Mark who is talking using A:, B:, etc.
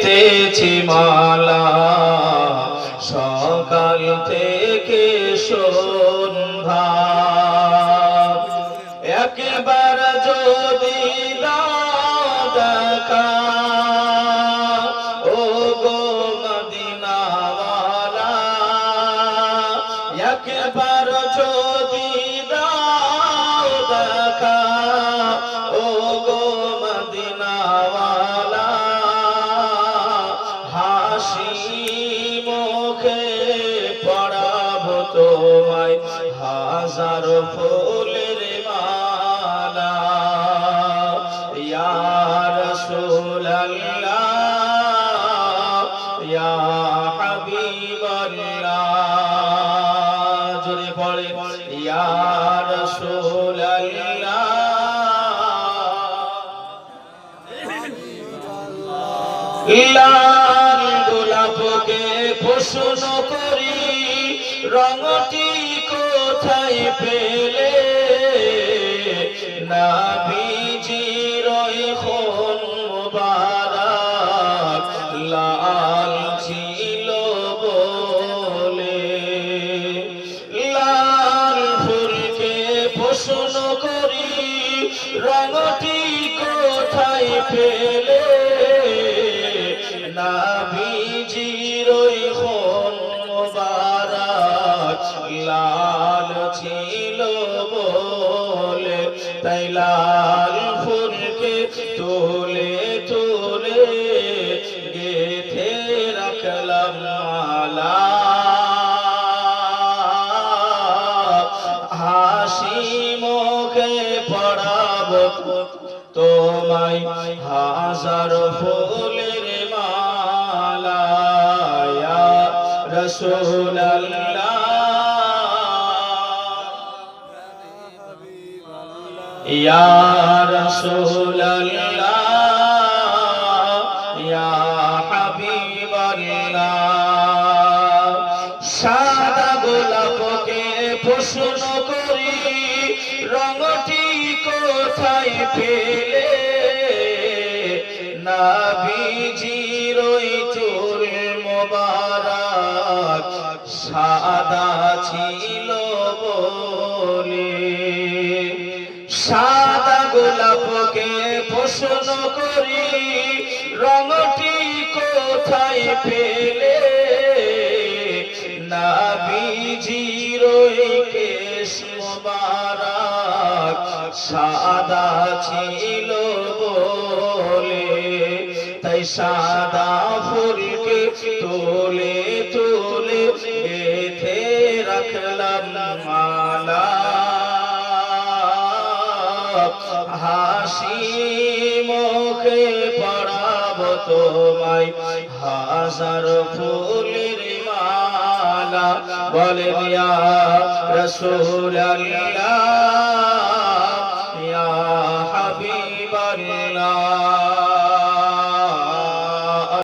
A: গেথেছি মালা সকাল থেকে সন্ধ্যা একবার যদি দাও দেখা ও গো মদিনাওয়ালা একবার যদি দাও দেখা ও গো মদিনাওয়ালা হাসি মুখে পড়াবো তোমায় হাজার ফুলের মালা ইয়া রাসূলুল্লাহ ইয়া হাবিবাল্লাহ জোরে পড়ে ইয়া রাসূলুল্লাহ লাল গোলাপকে প্রশ্ন করি রঙটি কোথায় পেলে নবীজির খুন মুবারক লাল ছিল বলে লাল ফুলকে প্রশ্ন করি রঙটি কোথায় পেলে নবীজির খুন মুবারক লাল ছিল বলে তাই লাল ফুলকে তুলে তুলে গেথে রাখলাম মালা হাসি মুখে পড়াবো তোমায় হাজার ফুলের মালা ইয়া রাসূলুল্লাহ ইয়া রাসূলুল্লাহ ইয়া হাবিবাল্লাহ সাদা গোলাপকে প্রশ্ন করি রঙটি কোথায় পেলে নবীজির চুল মুবারক সাদা ছিল বলে সাদা গোলাপকে প্রশ্ন করি রঙটি কোথায় পেলে নবীজির কেশ মুবারক সাদা ছিল বলে তাই সাদা ফুলকে তুলে তুলে গেথে রাখলাম মালা হাসি মুখে পড়াবো তোমায় হাজার ফুলের মালা বলেন ইয়া রাসূলুল্লাহ